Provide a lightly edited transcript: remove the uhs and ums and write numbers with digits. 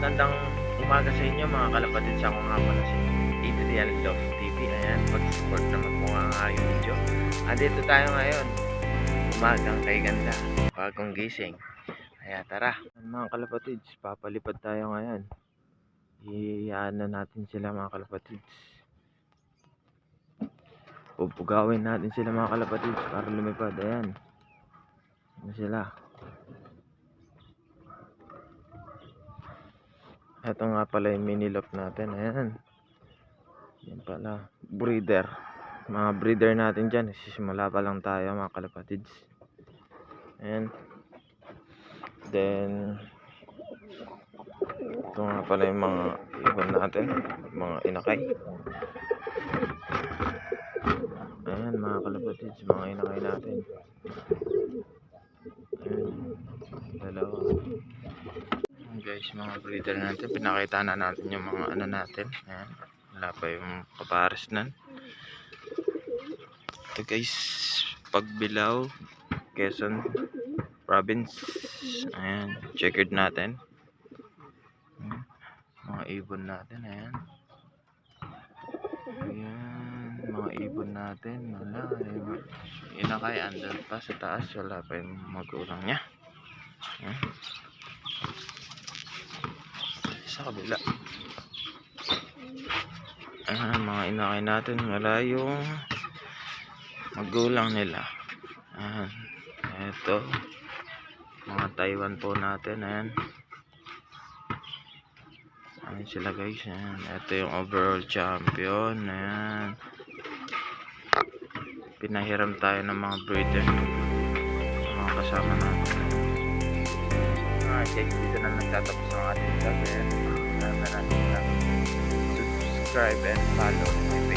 magandang umaga sa inyo mga kalapatid. Sa ako nga pala si Adrian Love TV. Ayan, pag-support naman po ang aking video. Andito tayo ngayon, umagang kay ganda, bagong gising. Kaya tara mga kalapatid, papalipad tayo ngayon. Iyaan na natin sila mga kalapatid. Pupugawin natin sila mga kalapatid para lumipad. Ayan, ano sila. Ito nga pala yung mini lock natin. Ayan. Yan pala. Breeder. Mga breeder natin dyan. Sisimula pa lang tayo mga kalapatids. Ayan. Then, ito nga pala yung mga ibon natin. Mga inakay. Ayan mga kalapatids. Mga inakay natin. Ayan. Dalawa. Guys, mga breeder natin, pinakita na natin yung mga ano natin. Ayan, wala pa yung kapares nun. Ito guys, Pagbilao, Quezon Province. Ayan, checkered natin. Mga ibon natin. Ayan, ayan, mga ibon natin. Wala, inakay andun pa sa taas, wala pa yung magulang nya. Ayan, sa kabila. Ayan, mga inakay natin, wala yung magulang nila. Ayan, eto mga Taiwan po natin. Ayan, ayan sila guys. Ayan, eto yung overall champion. Ayan, pinahiram tayo ng mga breeder, mga kasama natin. Guys, dito na nagtatapos ang ating vlog. Ayan, salamat natin lang subscribe and follow my